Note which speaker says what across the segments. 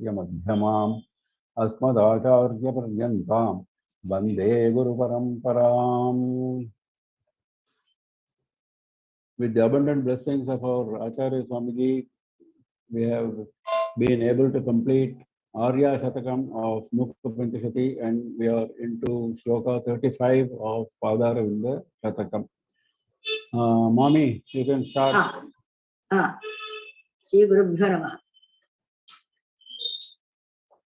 Speaker 1: Prasarvasya Madhyamam Asmadacharya Paryantam Vande Guru Paramparam. With the abundant blessings of our Acharya Swamiji, we have been able to complete Arya Shatakam of Mookapanchashati, and we are into Shloka 35 of Padaravinda Shatakam. Mommy, you can start.
Speaker 2: Shri Gurubhyo Namah.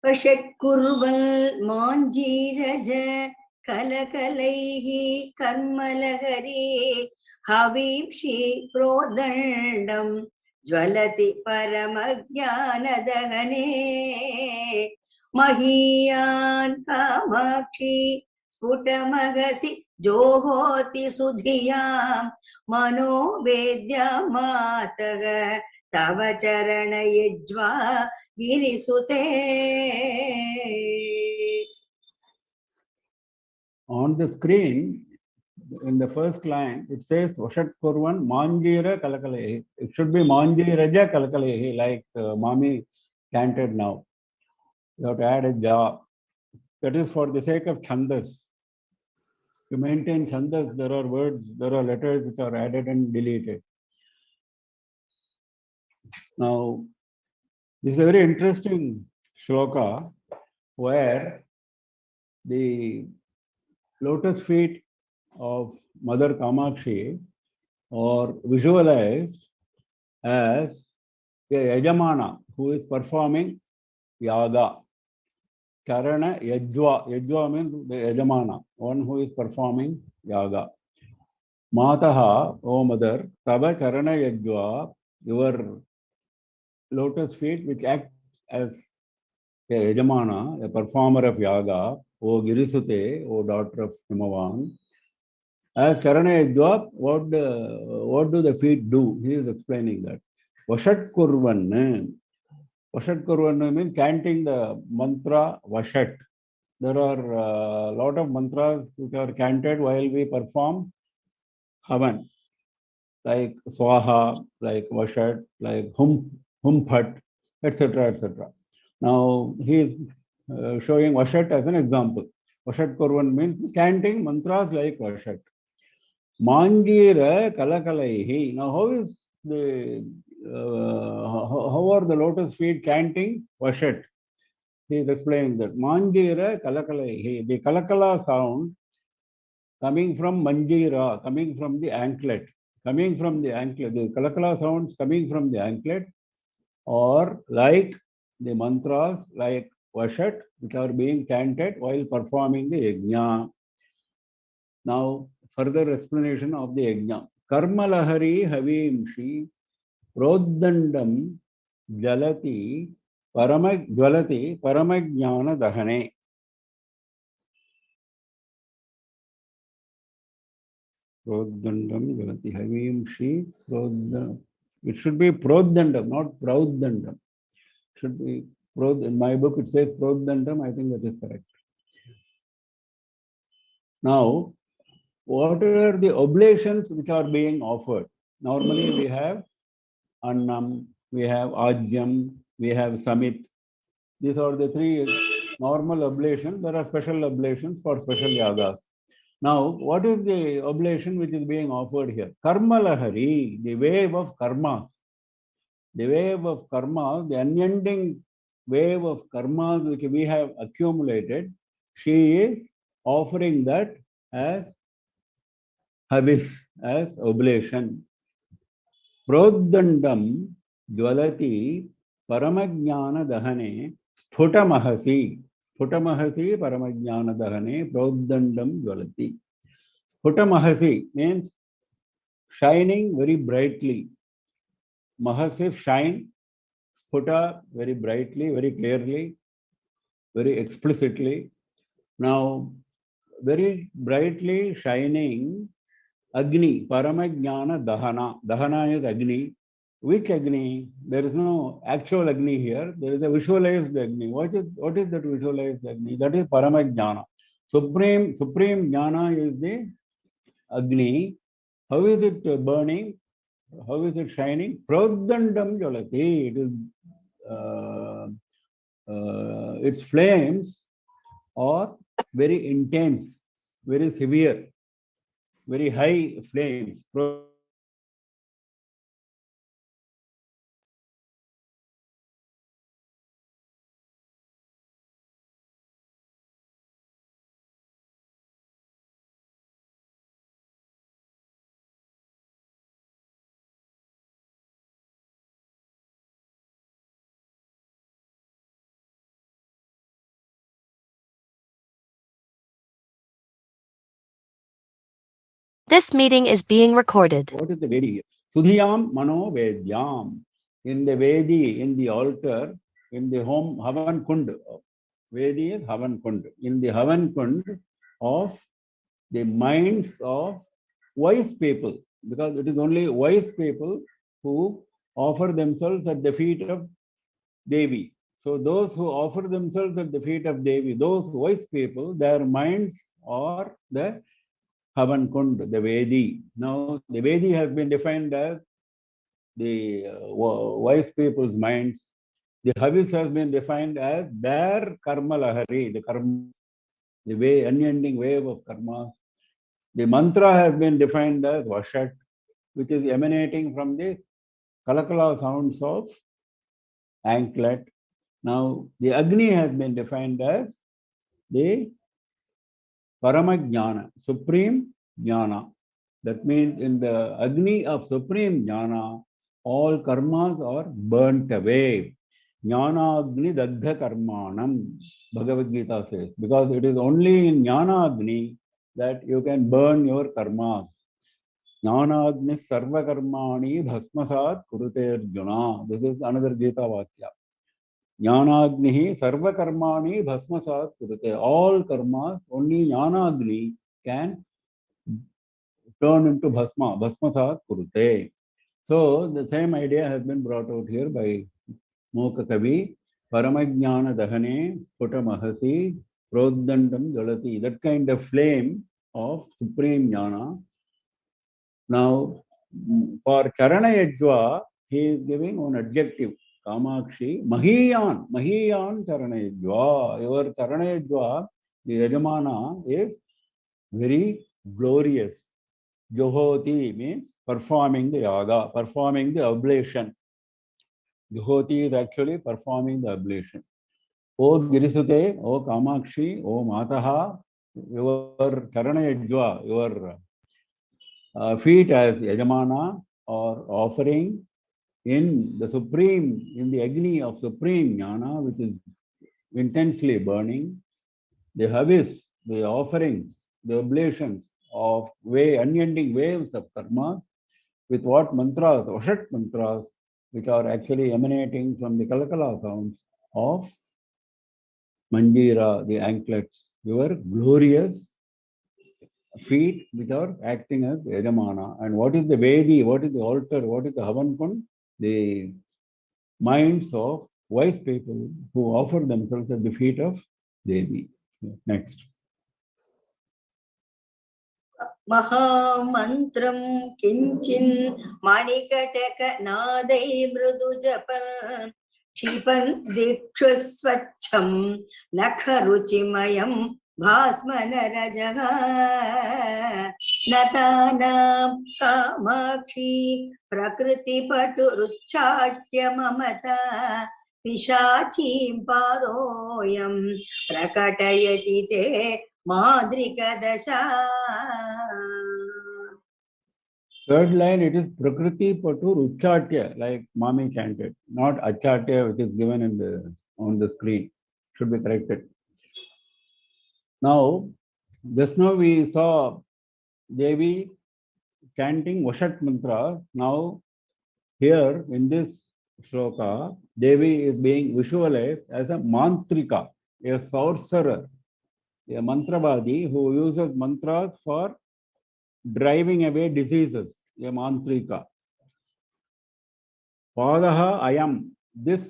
Speaker 2: Vashatkurval Manjiraja Kalakalaihi Karmalagari Havimshi Prodandam Jvalati Paramajnanadagane Mahiyan Kamakshi Sputamagasi Johoti Sudhiyam Mano Vedya Mataga Tava Charana Yajva Girisute.
Speaker 1: On the screen, in the first line, it says Vashat Kurvan Manjira Kalakalehi. It should be Manjiraja Kalakalehi, like Mommy chanted now. You have to add a ja. That is for the sake of Chandas. To maintain Chandas, there are words, there are letters which are added and deleted. Now, this is a very interesting shloka where the lotus feet of Mother Kamakshi are visualized as a Yajamana who is performing yaga. Charana Yajva. Yajva means the Yajamana, one who is performing yaga. Mataha, O Mother, Tava Charana Yajva, your lotus feet which act as a Yajamana, a performer of yaga, O Girisute, O daughter of Himavan. As Charana Yajva, what do the feet do? He is explaining that. Vashat Kurvan. Vashat Kurvan means chanting the mantra Vashat. There are a lot of mantras which are chanted while we perform Havan, like Swaha, like Vashat, like Humphat, etc. etc. Now he is showing Vashat as an example. Vashat Kurvan means chanting mantras like Vashat. Manjira Kalakalaihi. Now how is the how are the lotus feet chanting Vashat? He is explaining that Manjira Kalakalaihi. The Kalakala sound coming from Manjira, coming from the anklet, coming from the anklet. The Kalakala sounds coming from the anklet, or like the mantras like Vashat, which are being chanted while performing the yajna. Now, further explanation of the yajna. Karmalahari havimshi prodandam jalati paramajnana dahane. Prodandam jalati havimshi prodandam. It should be prodandam, not prodandam. It should be in my book it says prodandam. I think that is correct. Now, what are the oblations which are being offered? Normally we have Annam, we have Ajyam, we have Samit. These are the three normal oblations. There are special oblations for special yagas. Now, what is the oblation which is being offered here? Karma Lahari, the wave of karmas. The wave of karmas, the unending wave of karmas which we have accumulated, she is offering that as habis, as oblation. Prodandam jvalati paramajnana dahane sphutamahasi. Sphutamahasi paramajnana dahane prodandam jvalati. Sphutamahasi means shining very brightly. Mahas is shine, sphuta very brightly, very clearly, very explicitly. Now, very brightly shining Agni, Paramajnana Dahana. Dahana is Agni. Which Agni? There is no actual Agni here. There is a visualized Agni. What is that visualized Agni? That is Paramajnana. Supreme Jnana is the Agni. How is it burning? How is it shining? Prodandam Jalati. It is its flames are very intense, very severe, very high flames.
Speaker 3: This meeting is being recorded.
Speaker 1: What is the Vedi? Sudhiyam Mano Vedyam. In the Vedi, in the altar, in the home Havan Kund. Vedi is Havan Kund. In the Havan Kund of the minds of wise people, because it is only wise people who offer themselves at the feet of Devi. So those who offer themselves at the feet of Devi, those wise people, their minds are the Havan Kund, the Vedi. Now, the Vedi has been defined as the wise people's minds. The Havis has been defined as their karma lahari, the karma, the way, unending wave of karma. The mantra has been defined as Vashat, which is emanating from the kalakala sounds of anklet. Now, the Agni has been defined as the Paramajnana, supreme jnana. That means in the Agni of supreme jnana, all karmas are burnt away. Jnana Agni Daddha Karmanam, Bhagavad Gita says, because it is only in Jnana Agni that you can burn your karmas. Jnana Agni Sarva Karmani Bhasmasat Kurute Arjuna. This is another Gita Vakya. Jnanagni sarva karmani bhasmasat kurute. All karmas, only Jnanagni can turn into bhasma, bhasmasat kurute. So the same idea has been brought out here by Mookapanchashati. Paramajnana dahane sputamahasi prodandam jalati. That kind of flame of supreme jnana. Now, for Charana Yajva, he is giving one adjective. Kamakshi, Mahiyan, Mahiyan Charanayajva. Your Charanayajva, the Yajamana, is very glorious. Johoti means performing the yaga, performing the oblation. Johoti is actually performing the oblation. O Girisute, O Kamakshi, O Mataha, your Charanayajva, your feet as Yajamana or offering in the supreme, in the Agni of supreme jnana, which is intensely burning, the havis, the offerings, the oblations of unending waves of karma, with what mantras, Vashat mantras, which are actually emanating from the Kalakala sounds of Manjira, the anklets, your glorious feet which are acting as Yajamana. And what is the Vedi, what is the altar, what is the Havan Kund? The minds of wise people who offer themselves at the feet of Devi. Next.
Speaker 2: Mahamantram kinchin manikataka nadai mrudu japan Chipan dikshasvacham nakharuchimayam bhasmanarajaga natanam kamakshi prakriti patu ruchatya mamata Pishachim padoyam prakatayati te madrika dasha.
Speaker 1: Third line, it is Prakriti Patu Ruchatya, like Mami chanted, not Achatya, which is given in on the screen. Should be corrected. Now, just now we saw Devi chanting Vashat mantras. Now, here in this shloka, Devi is being visualized as a mantrika, a sorcerer, a mantravadi who uses mantras for driving away diseases, a mantrika. Padaha ayam, this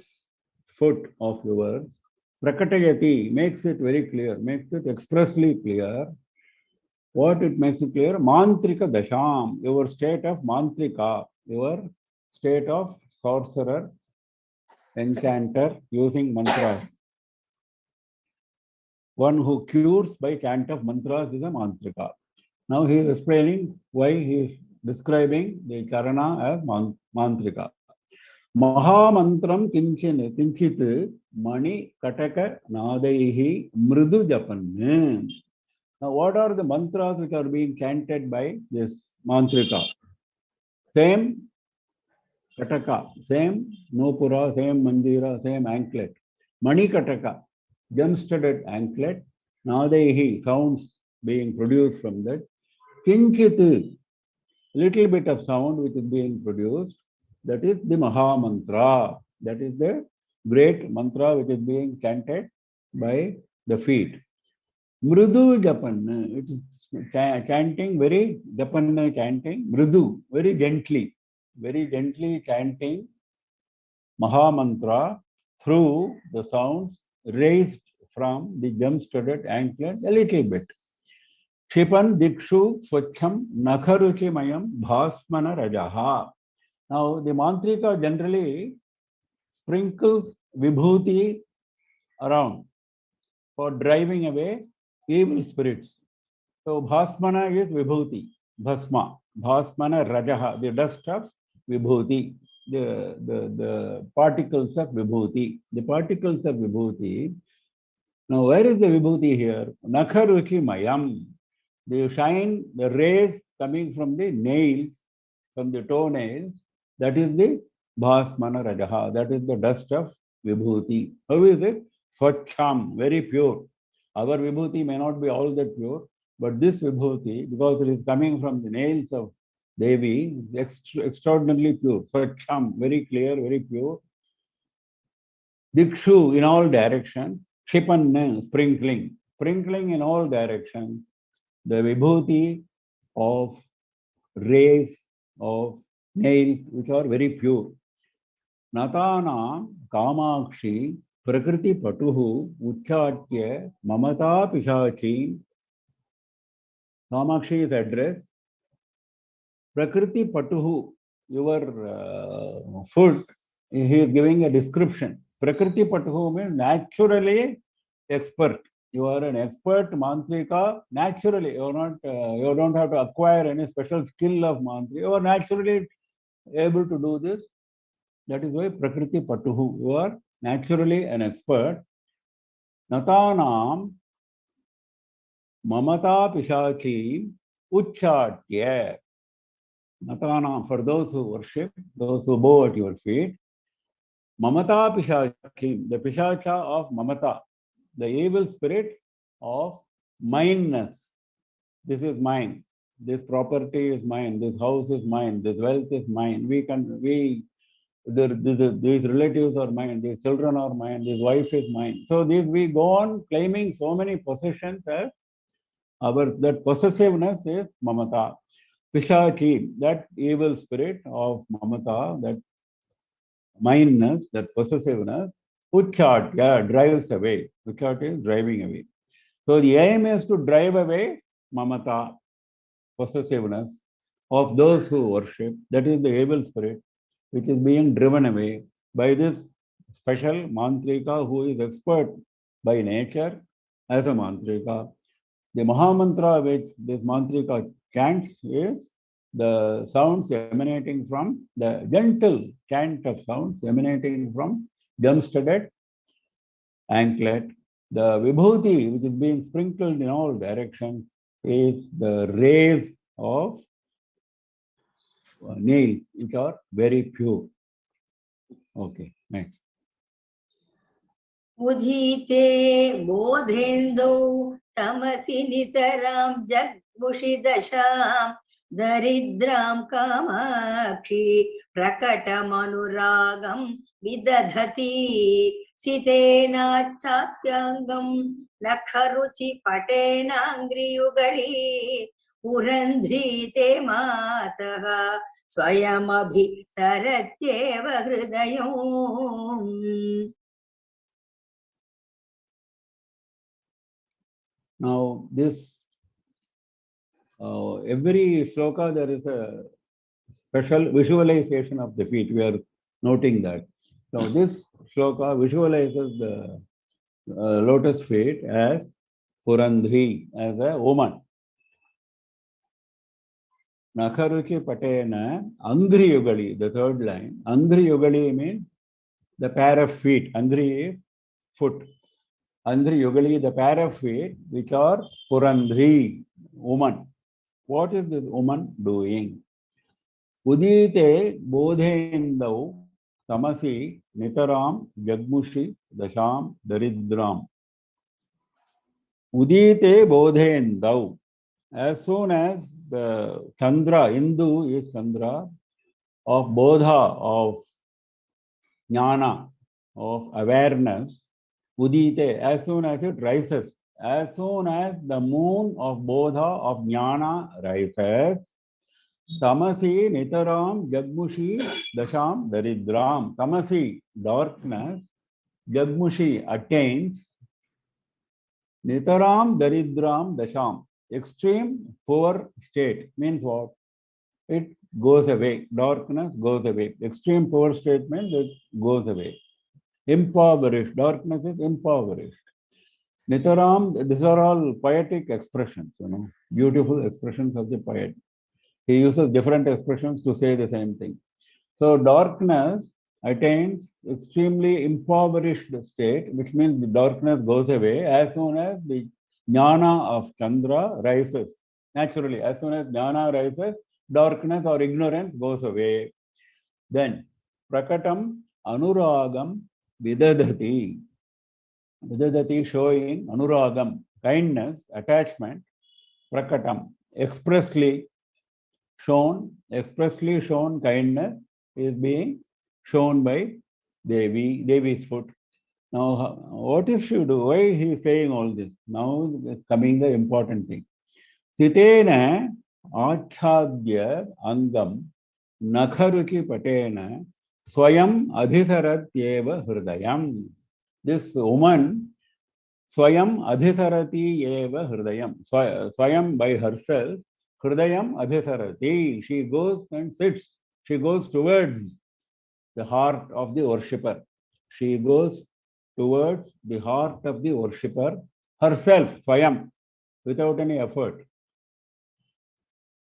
Speaker 1: foot of yours, prakatayati, makes it very clear, makes it expressly clear. What it makes it clear? Mantrika dasham, your state of mantrika, your state of sorcerer, enchanter, using mantras. one who cures by chant of mantras is a mantrika. Now he is explaining why he is describing the charana as mantrika. Mahamantram kinchit mani kataka nadaihi mridu japan. Now what are the mantras which are being chanted by this mantrika? Same kataka, same nopura, same manjira, same anklet. Mani kataka, gem-studded anklet. Nadaihi, sounds being produced from that. Kinchit, little bit of sound which is being produced. That is the Maha Mantra. That is the great mantra which is being chanted by the feet. Mridu Japan, it is chanting very, Japan chanting, Mridu, very gently chanting Maha Mantra through the sounds raised from the gem-studded anklet a little bit. Kshipan dikshu swachham nakharuchi mayam bhasmana rajaha. Now, the mantrika generally sprinkles vibhuti around for driving away evil spirits. So, bhasmana is vibhuti, bhasma, bhasmana rajaha, the dust of vibhuti, the particles of vibhuti. The particles of vibhuti. Now, where is the vibhuti here? Nakharuchi mayam. The shine, the rays coming from the nails, from the toenails, that is the bhasmana rajaha, that is the dust of vibhuti. How is it? Swachham, very pure. Our vibhuti may not be all that pure, but this vibhuti, because it is coming from the nails of Devi, is extraordinarily pure. Swachham, very clear, very pure. Dikshu, in all directions. Kshipan, sprinkling. Sprinkling in all directions. The vibhuti of rays of nails which are very pure. Natana kamakshi prakriti patuhu uchatya mamata pishachi. Kamakshi is address. Prakriti patuhu, your foot, he is giving a description. Prakriti patuhu means naturally expert. You are an expert mantrika naturally. You are not. You don't have to acquire any special skill of mantra. You are naturally able to do this. That is why prakriti patuhu. You are naturally an expert. Natanam mamata pishachi uchatya. Natanam, for those who worship, those who bow at your feet. Mamata pishachi, the pishacha of mamata, the evil spirit of mineness. This is mine. This property is mine. This house is mine. This wealth is mine. These relatives are mine. These children are mine. This wife is mine. So we go on claiming so many possessions as that possessiveness is mamata. Pishachi, that evil spirit of mamata, that mineness, that possessiveness, uchat, drives away. Uchat is driving away. So the aim is to drive away mamata, possessiveness of those who worship. That is the evil spirit which is being driven away by this special mantrika who is expert by nature as a mantrika. The Mahamantra which this mantrika chants is the sounds emanating from the gentle chant of sounds emanating from gem-studded anklet. The vibhuti which is being sprinkled in all directions is the rays of nails which are very pure. Okay, next.
Speaker 2: Udhite bodhendau tamasi nitaram jagbushi dasham daridram kamakshi prakatamanuragam vidadhati sitena chatyangam nakharuchi patena angriyugali urandhrite mataha swayamabhi saratyeva hridayam.
Speaker 1: Now, this every sloka there is a special visualization of the feet. We are noting that. Now, this sloka visualizes the lotus feet as Purandhi as a woman. Nakharuchi Patena Andhri Yugali, the third line. Andhri Yugali means the pair of feet. Andhri is foot. Andhri Yugali, the pair of feet, which are Purandhi, woman. What is this woman doing? Udite Bodhendau Tamasi Nitaram Jagmushi Dasham Daridram. Udite Bodhendau. As soon as the Chandra, Hindu is Chandra, of Bodha, of Jnana, of awareness, Udite, as soon as it rises, as soon as the moon of Bodha, of Jnana rises, Tamasi Nitaram Jagmushi Dasham Daridram. Tamasi, darkness, Jagmushi attains, Nitaram Daridram Dasham. Extreme poor state means what? It goes away. Darkness goes away. Extreme poor state means it goes away. Impoverished. Darkness is impoverished. Nitaram, these are all poetic expressions, beautiful expressions of the poet. He uses different expressions to say the same thing. So darkness attains extremely impoverished state, which means the darkness goes away as soon as the jnana of Chandra rises. Naturally, as soon as jnana rises, darkness or ignorance goes away. Then, prakatam anuragam vidadati. Vidadati showing anuragam, kindness, attachment, prakatam, expressly shown kindness is being shown by Devi's foot. Now, what is she do? Why he is saying all this? Now is coming the important thing. Sitena achadya angam nakharuchi patena swayam adhisaratyeva hridayam. This woman swayam adhisarati eva hridayam. Swayam by herself, hridayam adhisarati. She goes and sits. She goes towards the heart of the worshipper. She goes towards the heart of the worshipper herself, swayam, without any effort.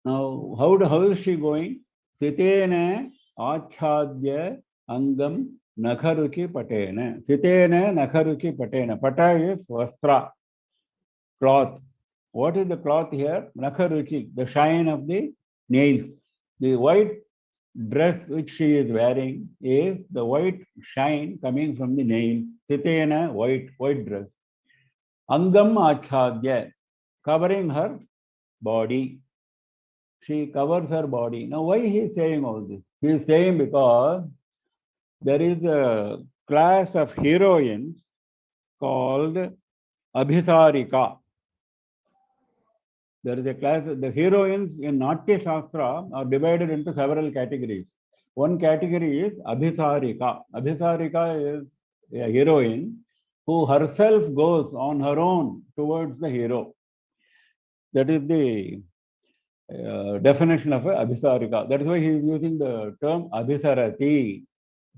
Speaker 1: Now, how is she going? Sitena achadya angam nakharuchi patena. Sitena nakharuchi patena. Pata is vastra, cloth. What is the cloth here? Nakharuchi, the shine of the nails. The white dress which she is wearing is the white shine coming from the nail. Sitena, white dress. Angam achadya, covering her body. She covers her body. Now, why he is saying all this? He is saying because there is a class of heroines called Abhisarika. There is a class, the heroines in Natya Shastra are divided into several categories. One category is Abhisarika. Abhisarika is a heroine who herself goes on her own towards the hero. That is the definition of Abhisarika. That is why he is using the term Abhisarati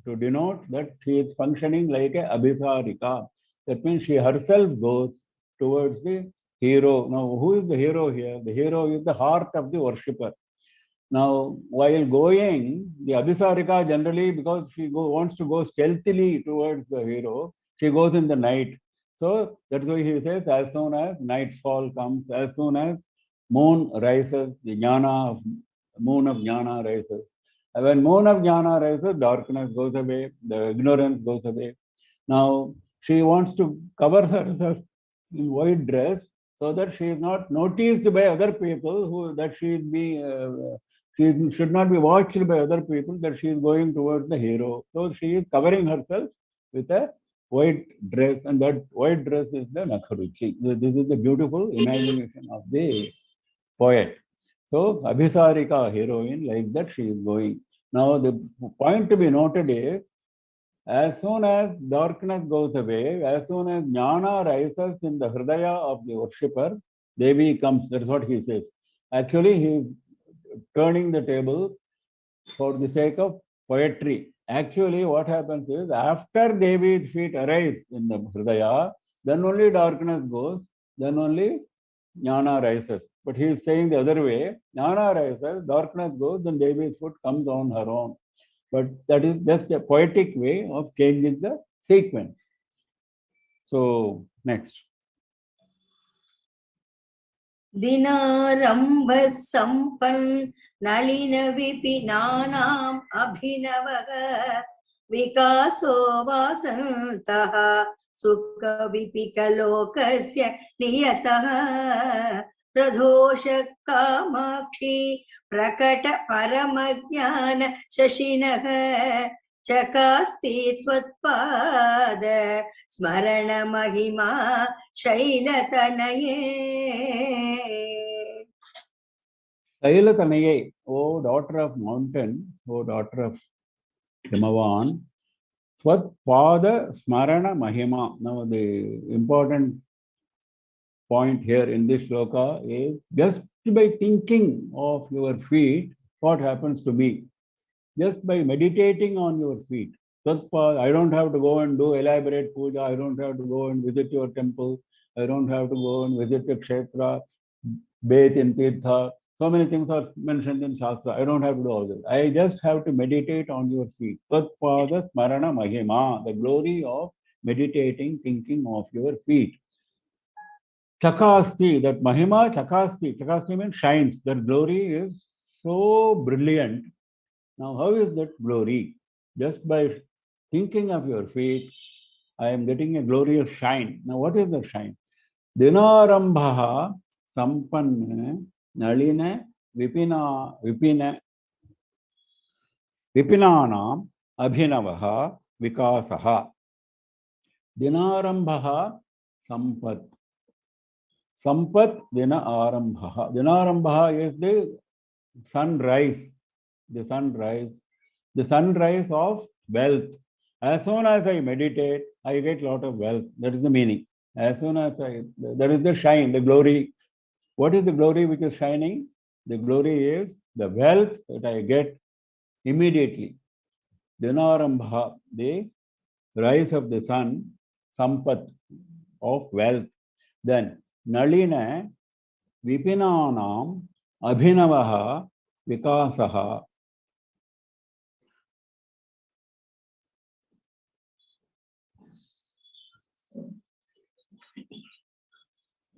Speaker 1: to denote that she is functioning like a Abhisarika. That means she herself goes towards the hero. Now, who is the hero here? The hero is the heart of the worshipper. Now, while going, the Abhisarika generally, because she wants to go stealthily towards the hero, she goes in the night. So that's why he says, as soon as nightfall comes, as soon as moon rises, the moon of jnana rises. And when moon of jnana rises, darkness goes away, the ignorance goes away. Now, she wants to cover herself in white dress so that she is not noticed by other people, she should not be watched by other people, that she is going towards the hero. So she is covering herself with a white dress, and that white dress is the Nakharuchi. This is the beautiful imagination of the poet. So Abhisarika heroine, like that she is going. Now the point to be noted is, as soon as darkness goes away, as soon as jnana rises in the hridaya of the worshipper, Devi comes. That's what he says. Actually, he is turning the table for the sake of poetry. Actually, what happens is, after Devi's feet arise in the hridaya, then only darkness goes. then only jnana rises. But he is saying the other way, jnana rises, darkness goes, then Devi's foot comes on her own. But that is just a poetic way of changing the sequence. So, next.
Speaker 2: दिनारम्भ Sampann Nalin विपिनानाम् अभिनवः विकासो वासन्तः सुख विपिकलोकस्य नियतः प्रदोष कामाक्षी प्रकट परमज्ञान शशिनः चकास्ति त्वत्पाद स्मरण महिमा शैलतनये.
Speaker 1: Shailatanaye, O daughter of mountain, O daughter of Himavan, Tvat Pada Smarana Mahima. Now the important point here in this shloka is just by thinking of your feet, what happens to me? Just by meditating on your feet. I don't have to go and do elaborate puja. I don't have to go and visit your temple. I don't have to go and visit the kshetra, bathe in tirtha. So many things are mentioned in Shastra. I don't have to do all this. I just have to meditate on your feet. Tatpada smarana mahima, the glory of meditating, thinking of your feet. Chakasti, that mahima chakasti. Chakasti means shines. That glory is so brilliant. Now, how is that glory? Just by thinking of your feet, I am getting a glorious shine. Now, what is the shine? Dinarambha sampanna nalina vipinanam abhinavaha vikasaha. Dinarambha sampat. Sampat dina arambha. Dinarambha is the sunrise. The sunrise of wealth. As soon as I meditate, I get a lot of wealth. That is the meaning. As soon as that is the shine, the glory. What is the glory which is shining? The glory is the wealth that I get immediately. Dinarambha, the rise of the sun, sampat, of wealth. Then, nalina vipinanam abhinavaha vikasaha.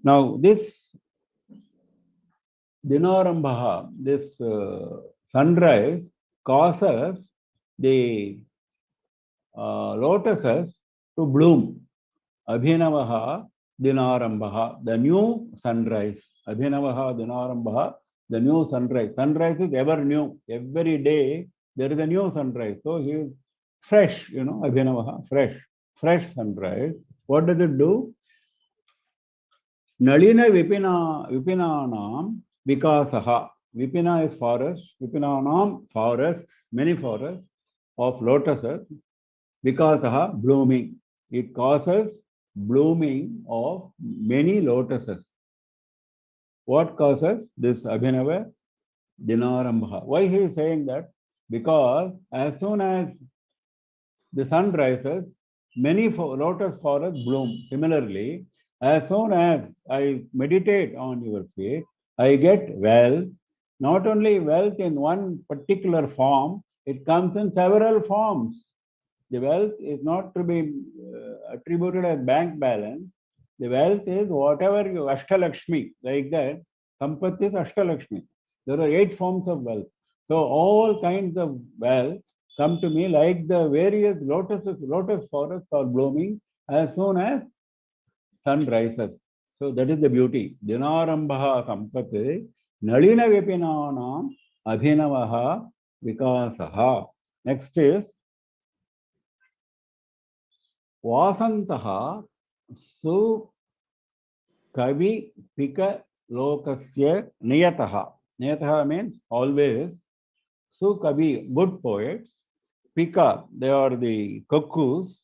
Speaker 1: Now, this Dinarambha, this sunrise causes the lotuses to bloom. Abhinavaha Dinarambha, the new sunrise. Abhinavaha Dinarambha, the new sunrise. Sunrise is ever new. Every day there is a new sunrise. So he is fresh, Abhinavaha, fresh sunrise. What does it do? Nalina vipinanam vikasaha. Vipina is forest. Vipinanam forests, many forests of lotuses. Vikasaha blooming. It causes blooming of many lotuses. What causes this Abhinava? Dinarambha. Why he is saying that? Because as soon as the sun rises, many lotus forests bloom. Similarly, as soon as I meditate on your feet, I get wealth. Not only wealth in one particular form, it comes in several forms. The wealth is not to be attributed as bank balance. The wealth is whatever you, Ashtalakshmi, like that. Sampat is Ashtalakshmi. There are 8 forms of wealth. So all kinds of wealth come to me like the various lotus forests are blooming as soon as sun rises. So that is the beauty. Dinarambha sampati nalina vipinanam abhinavaha vikasaha. Next is vasantaha su kavi pika lokasya niyataha. Niyataha means always. Su kavi, good poets. Pika, they are the cuckoos.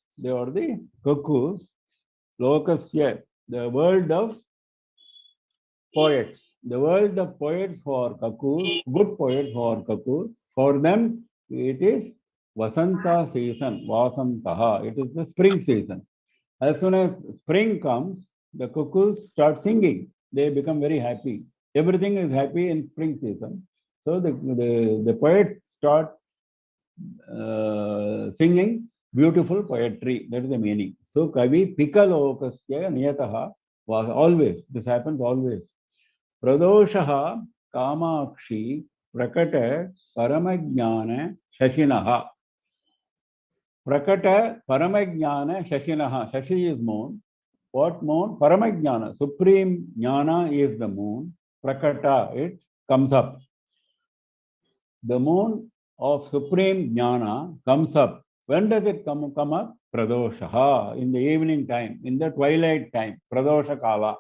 Speaker 1: Lokasya, the world of poets. The world of poets who are cuckoos, good poets who are cuckoos. For them, it is Vasanta season, Vasantaha. It is the spring season. As soon as spring comes, the cuckoos start singing. They become very happy. Everything is happy in spring season. So the poets start singing beautiful poetry. That is the meaning. So Kavi Pikalokasya Niyataha was always, this happens always. Pradoshaha Kamakshi Prakata Paramajnana Shashinaha. Prakata Paramajnana Shashinaha. Shashi is moon. What moon? Paramajnana. Supreme Jnana is the moon. Prakata, it comes up. The moon of supreme jnana comes up. When does it come up? Pradoshaha, in the evening time, in the twilight time, Pradosha Kala.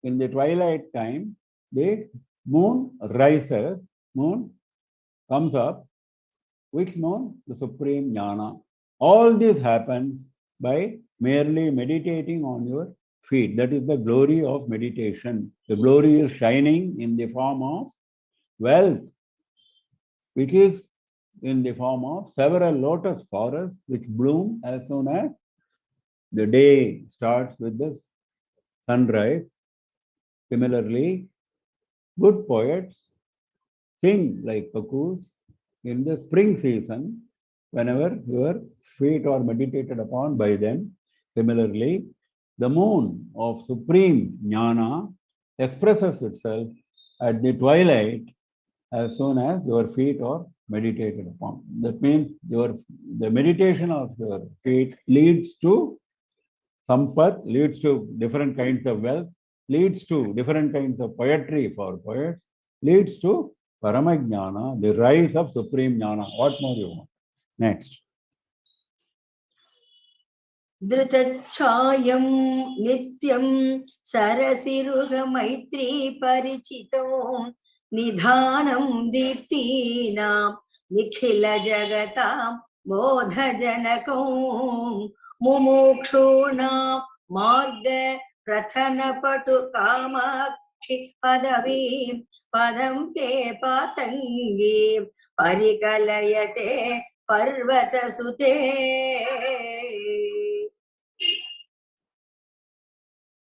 Speaker 1: In the twilight time, the moon rises, moon comes up. Which moon? The supreme jnana. All this happens by merely meditating on your feet. That is the glory of meditation. The glory is shining in the form of wealth, which is in the form of several lotus forests which bloom as soon as the day starts with the sunrise. Similarly, good poets sing like cuckoos in the spring season whenever your feet are meditated upon by them. Similarly, the moon of supreme jnana expresses itself at the twilight as soon as your feet are meditated upon. That means the meditation of your feet leads to sampat, leads to different kinds of wealth, leads to different kinds of poetry for poets, leads to paramajnana, the rise of supreme jnana. What more you want? Next.
Speaker 2: धृतच्छायं नित्यं सरसिरुहमैत्री परिचितो निधानं दीप्तीनां निखिलजगतां बोधजनकौ मुमुक्षूणां मार्गप्रथनपटुकामाक्षि पदवीं पदं ते पातङ्गीं परिकलयते पर्वतसुते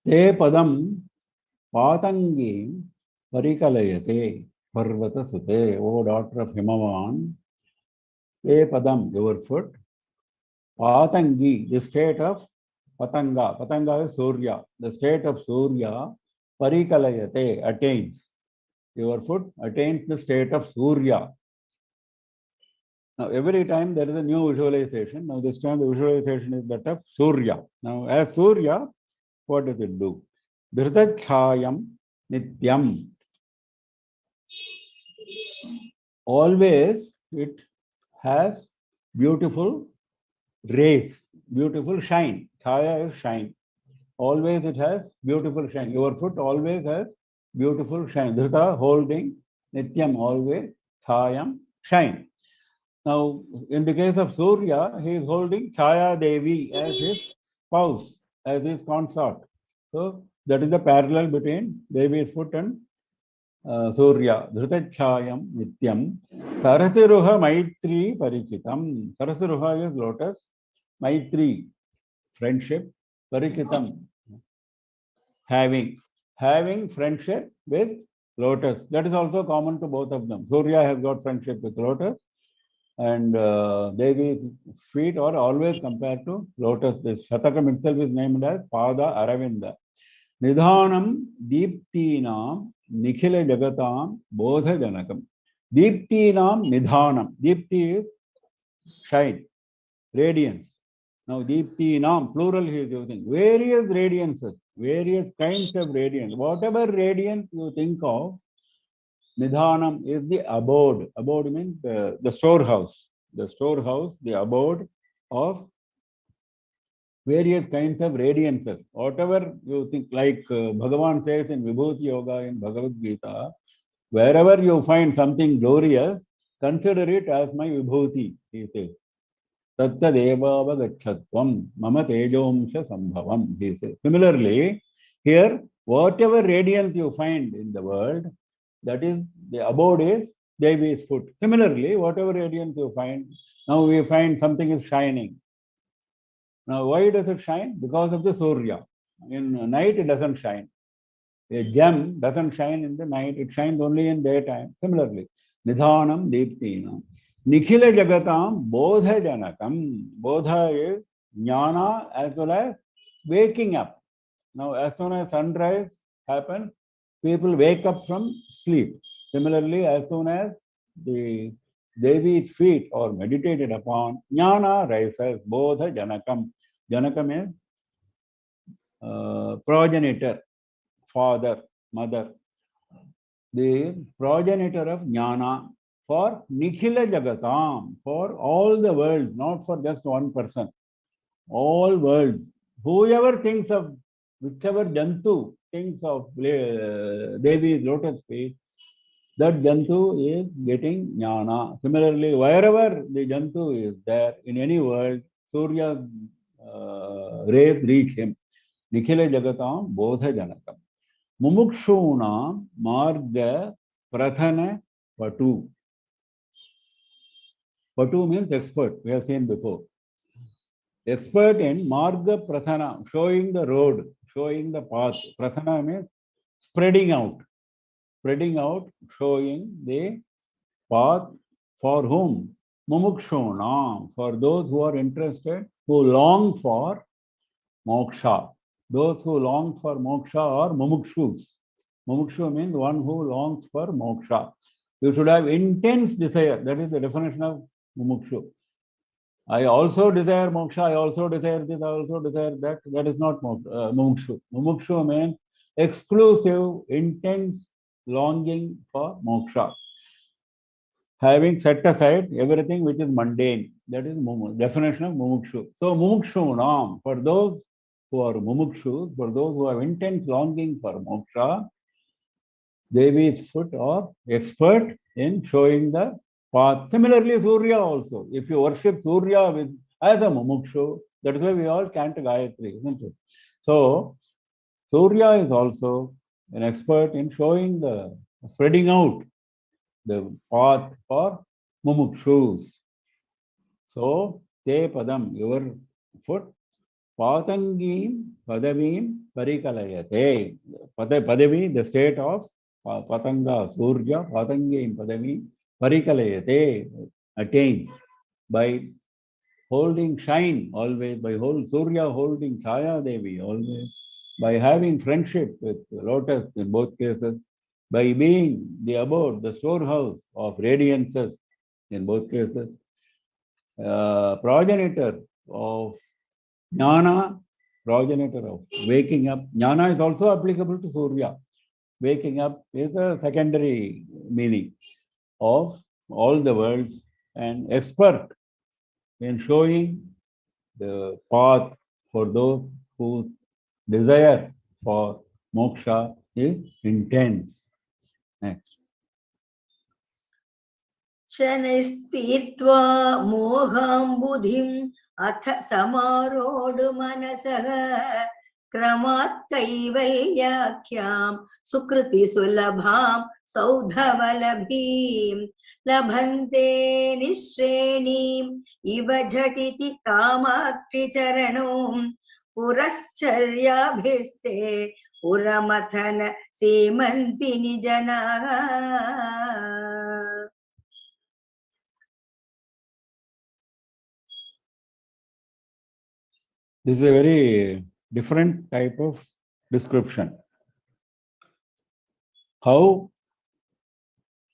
Speaker 1: Te padam patangim parikalayate parvata sute. O daughter of Himavan, te padam, your foot, patangi, the state of Patanga. Patanga is Surya. The state of Surya, parikalayate, attains. Your foot attains the state of Surya. Now, every time there is a new visualization. Now, this time the visualization is that of Surya. Now, as Surya, what does it do? Dhritachayam nityam. Always it has beautiful rays, beautiful shine. Chaya is shine. Always it has beautiful shine. Your foot always has beautiful shine. Dhrita holding, nityam always, chayam shine. Now, in the case of Surya, he is holding Chaya Devi as his spouse, as his consort. So, that is the parallel between Devi's foot and Surya. Dhritachayam Nityam. Sarasiruha Maitri Parichitam. Sarasiruha is lotus. Maitri, friendship. Parichitam, having friendship with lotus. That is also common to both of them. Surya has got friendship with lotus, and Devi's feet are always compared to lotus. This Shatakam itself is named as Pada Aravinda. Nidhanam Deeptinam Nikhila Jagatam Bodha Janakam. Deeptinam Nidhanam. Deepti is shine, radiance. Now Deeptinam, plural he is using. Various radiances, various kinds of radiance. Whatever radiance you think of, Nidhanam is the abode. Abode means the storehouse. The storehouse, the abode of various kinds of radiances. Whatever you think, like Bhagavan says in Vibhuti Yoga in Bhagavad Gita, wherever you find something glorious, consider it as my Vibhuti, he says. Tattadevavagachatvam mama tejomsha sambhavam, he says. Similarly, here, whatever radiance you find in the world, that is, the abode is Devi's foot. Similarly, whatever radiance you find, now we find something is shining. Now, why does it shine? Because of the Surya. In night, it doesn't shine. A gem doesn't shine in the night, it shines only in daytime. Similarly, Nidhanam Deeptinam. Nikhila Jagatam Bodha Janakam. Bodha is jnana as well as waking up. Now, as soon as sunrise happens, people wake up from sleep. Similarly, as soon as the Devi's feet are meditated upon, jnana rises, Bodha Janakam. Janakam is progenitor, father, mother, the progenitor of jnana for Nikhila Jagatam, for all the world, not for just one person, all worlds. Whoever thinks of, whichever Jantu thinks of Devi's lotus feet, that Jantu is getting jnana. Similarly, wherever the Jantu is there in any world, Surya rays reach him. Nikhila Jagatam Bodha Janakam. Mumukshuna Marga Prathana Patu. Patu means expert, we have seen before. Expert in Marga Prathana, showing the road, showing the path. Prathana means spreading out, showing the path for whom? Mumukshuna, for those who are interested, who long for moksha. Those who long for moksha are mumukshus. Mumukshu means one who longs for moksha. You should have intense desire. That is the definition of mumukshu. I also desire moksha, I also desire this, I also desire that. That is not mumukshu. Mumukshu means exclusive, intense longing for moksha. Having set aside everything which is mundane. That is definition of mumukshu. So mumukshu nam, for those who are mumukshus, for those who have intense longing for moksha, Devi's foot or expert in showing the path. Similarly, Surya also. If you worship Surya with as a mumukshu, that is why we all chant Gayatri, isn't it? So Surya is also an expert in showing the spreading out the path for mumukshus. So te padam, your foot, patangim padavim parikalayate. Padavi, the state of Patanga, Surya, Patange, Padami, Parikalayate, attains by holding shine always, by Surya holding Chaya Devi always, by having friendship with lotus in both cases, by being the abode, the storehouse of radiances in both cases, progenitor of jnana, progenitor of waking up. Jnana is also applicable to Surya. Waking up is a secondary meaning of all the worlds, and expert in showing the path for those whose desire for moksha is intense. Next.
Speaker 2: शनैस्तीर्त्वा मोहाम्बुधिम् अथ समारोढु मनसः क्रमात् कैवल्याख्यां सुकृति सुलभां सौधवलभीं लभन्ते निःश्रेणीम् इव झटिति कामाक्षि चरणों पुरश्चर्याभिस्ते पुरमथन सीमन्तिनि जनाः.
Speaker 1: This is a very different type of description. How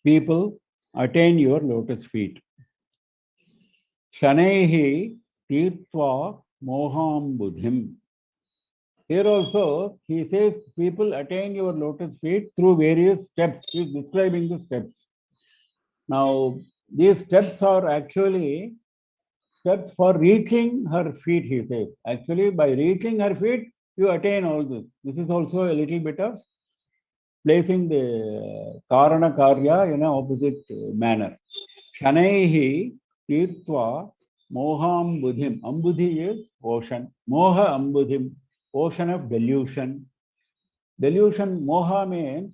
Speaker 1: people attain your lotus feet. Shanaihi tirtva moham buddhim. Here also, he says people attain your lotus feet through various steps. He is describing the steps. Now, these steps are actually steps for reaching her feet, he says. Actually, by reaching her feet, you attain all this. This is also a little bit of placing the Karana Karya in an opposite manner. Shanaihi tirtva moham buddhim. Ambudhi is ocean. Moha ambudhim, ocean of delusion. Delusion, moha means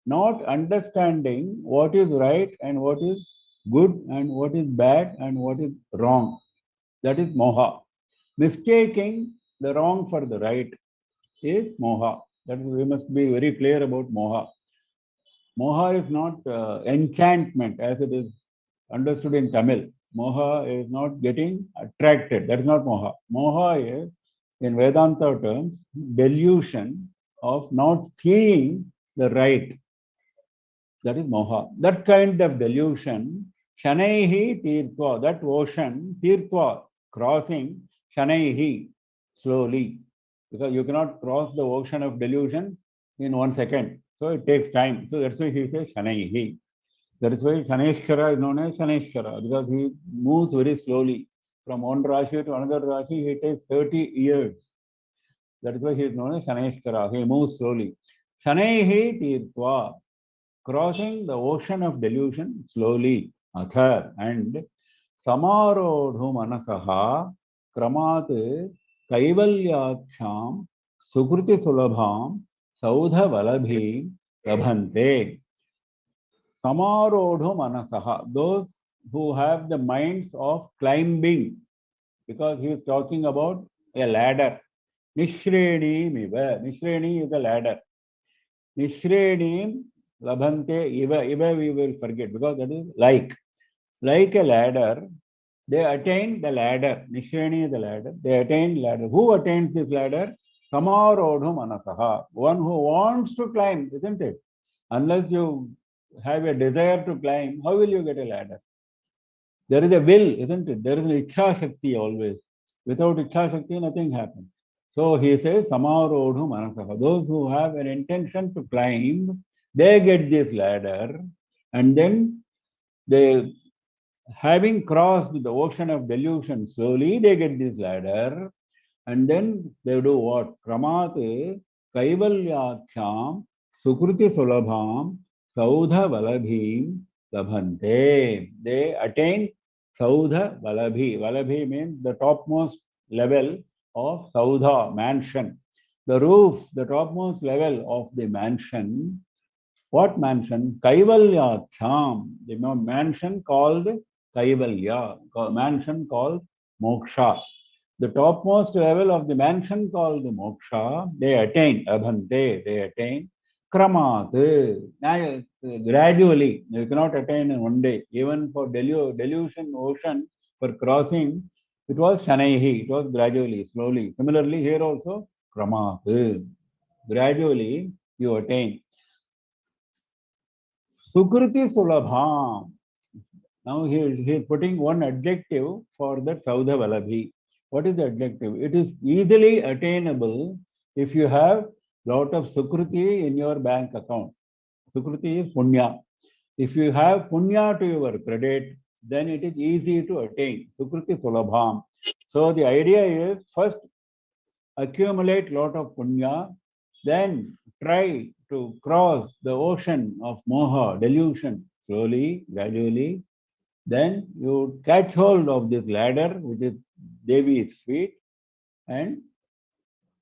Speaker 1: not understanding what is right and what is good and what is bad and what is wrong. That is moha. Mistaking the wrong for the right. is moha. That is, we must be very clear about moha. Moha is not enchantment as it is understood in Tamil. Moha is not getting attracted. That is not moha. Moha is, in Vedanta terms, delusion of not seeing the right. That is moha. That kind of delusion, shanaihi tirtva, that ocean, tirtva, crossing, shanaihi, slowly. Because you cannot cross the ocean of delusion in 1 second. So it takes time. So that's why he says shanaihi. That is why Shaneshkara is known as Shaneshkara, because he moves very slowly. From one Rashi to another Rashi, he takes 30 years. That is why he is known as Shaneshkara. He moves slowly. Shanaihi tirtva, crossing the ocean of delusion slowly. Athar and Samarodhu Manasaha Kramat Kaivalyaksham Sukruti Sulabham Saudha Valabhi Labhante. Samarodhu Manasaha, those who have the minds of climbing, because he is talking about a ladder. Nishreni miva. Nishreni is a ladder. Nishrenim labhante iva. Iva we will forget because that is like. Like a ladder, they attain the ladder. Nishreni is the ladder. They attain ladder. Who attains this ladder? Samarodhu manasaha. One who wants to climb, isn't it? Unless you have a desire to climb, how will you get a ladder? There is a will, isn't it? There is an Ichha Shakti always. Without Ichha Shakti, nothing happens. So he says, Samarodhu Manasaha. Those who have an intention to climb, they get this ladder, and then they, having crossed the ocean of delusion slowly, they get this ladder, and then they do what? Kramat Kaivalyaksham Sukruti Sulabham Saudha Valabhim Labhante. They attain Saudha Valabhi. Valabhi means the topmost level of Saudha, mansion. The roof, the topmost level of the mansion. What mansion? Kaivalyaksham. The mansion called Kaivalya. Mansion called Moksha. The topmost level of the mansion called the moksha, they attain, abhante, they attain, kramat, gradually. You cannot attain in one day. Even for delusion ocean, for crossing, it was shanaihi, it was gradually, slowly. Similarly, here also, kramat, gradually you attain. Sukriti sulabham. Now he is putting one adjective for that Saudha Valabhi. What is the adjective? It is easily attainable if you have lot of Sukruti in your bank account. Sukruti is Punya. If you have Punya to your credit, then it is easy to attain. Sukruti Sulabham. So the idea is first accumulate lot of Punya, then try to cross the ocean of Moha, delusion, slowly, gradually. Then you catch hold of this ladder, which is Devi's feet, and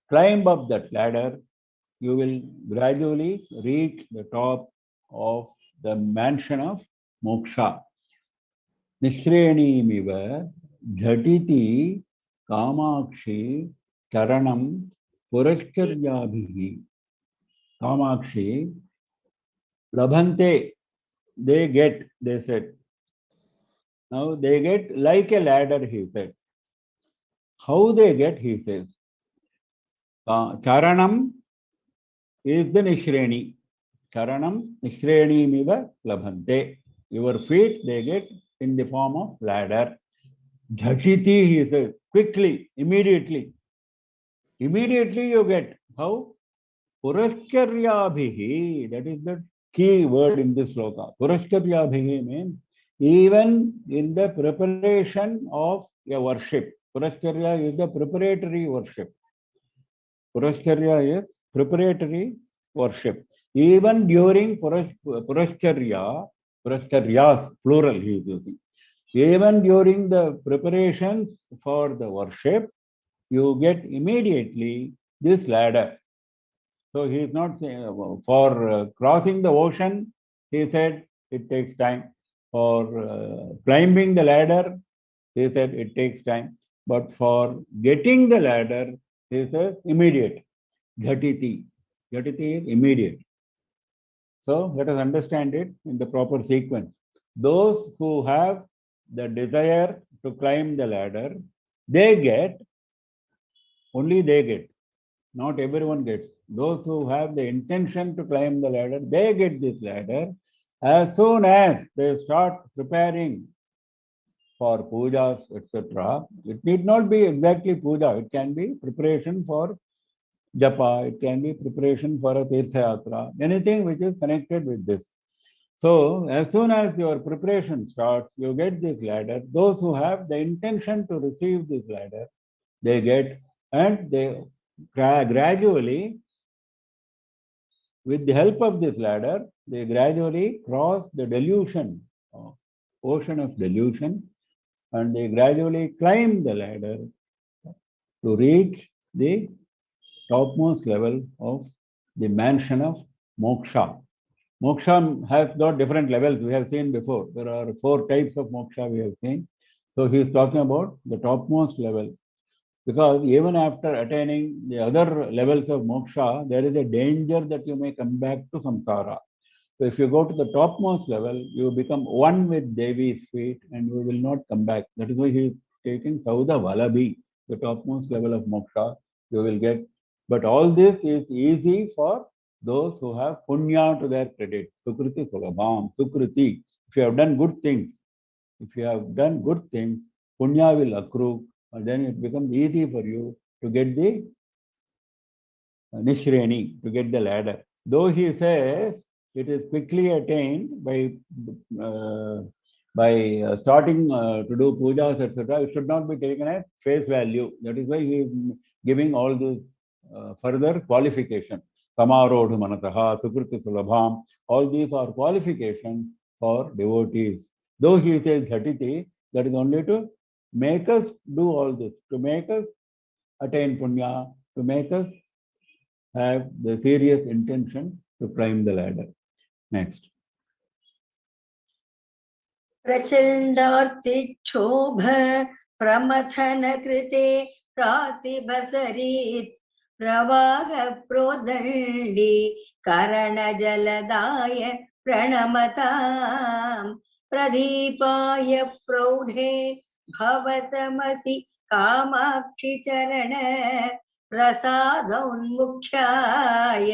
Speaker 1: climb up that ladder. You will gradually reach the top of the mansion of moksha. Nishrenimiva jhatiti kamakshi charanam puracharyabhihi. Kamakshi labhante, they get, they said. Now they get like a ladder, he said. How they get, he says. Charanam is the Nishreni. Charanam Nishreni miva labhante. Your feet they get in the form of ladder. Jhatiti, he says, quickly, immediately. Immediately you get. How? Puracharyabhihi. That is the key word in this sloka. Puracharyabhihi means even in the preparation of a worship. Puracharya is the preparatory worship. Puracharya is preparatory worship. Even during Puracharya, Puracharyas, plural he is using. Even during the preparations for the worship, you get immediately this ladder. So he is not saying for crossing the ocean, he said it takes time. For climbing the ladder, he said it takes time. But for getting the ladder, he says immediate. Jhatiti. Jhatiti is immediate. So let us understand it in the proper sequence. Those who have the desire to climb the ladder, they get, only they get. Not everyone gets. Those who have the intention to climb the ladder, they get this ladder. As soon as they start preparing for pujas, etc., it need not be exactly puja. It can be preparation for japa, it can be preparation for a tirtha yatra, anything which is connected with this. So, as soon as your preparation starts, you get this ladder. Those who have the intention to receive this ladder, they get, and they gradually, with the help of this ladder, they gradually cross the delusion, ocean of delusion, and they gradually climb the ladder to reach the topmost level of the mansion of moksha. Moksha has got different levels we have seen before. There are 4 types of moksha we have seen. So he is talking about the topmost level. Because even after attaining the other levels of moksha, there is a danger that you may come back to samsara. So if you go to the topmost level, you become one with Devi's feet and you will not come back. That is why he is taking Sauda Valabhi, the topmost level of moksha, you will get. But all this is easy for those who have punya to their credit. Sukriti Sulabham, Sukriti. If you have done good things, punya will accrue, and then it becomes easy for you to get the Nishreni, to get the ladder. Though he says it is quickly attained by starting to do pujas, etc., it should not be taken as face value. That is why he is giving all these further qualification. Samarodha manataha, sukriti sulabham, all these are qualifications for devotees. Though he says jhatiti, that is only to make us do all this, to make us attain punya, to make us have the serious intention to climb the ladder. Next.
Speaker 2: प्रचण्डार्तिक्षोभ Pramathan कृते प्रातिभसरीत् प्रवाह प्रोदण्डी करणजलदाय प्रणमताम् प्रदीपाय प्रौढे भवतमसि कामाक्षि चरण प्रसादोन्मुख्याय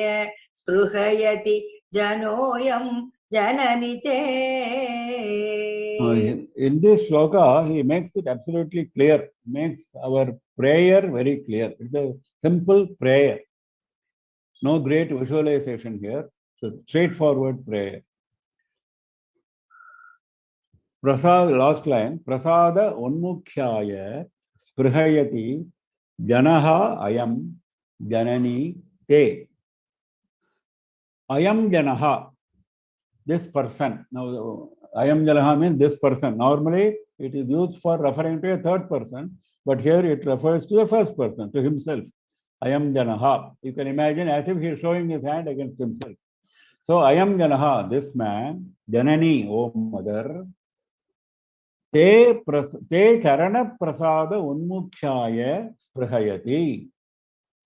Speaker 2: स्पृहयति जनोऽयं जननिते.
Speaker 1: In this shloka, he makes it absolutely clear, makes our prayer very clear. It's a simple prayer. No great visualization here. It's a straightforward prayer. Prasad, last line, prasada unmukhyaya sprihayati janaha ayam janani te. Ayam janaha, this person. Now, ayam janaha means this person. Normally, it is used for referring to a third person, but here it refers to a first person, to himself. Ayam janaha. You can imagine as if he is showing his hand against himself. So, ayam janaha, this man, janani, O mother, te charana prasada unmukhyaya sprihayati.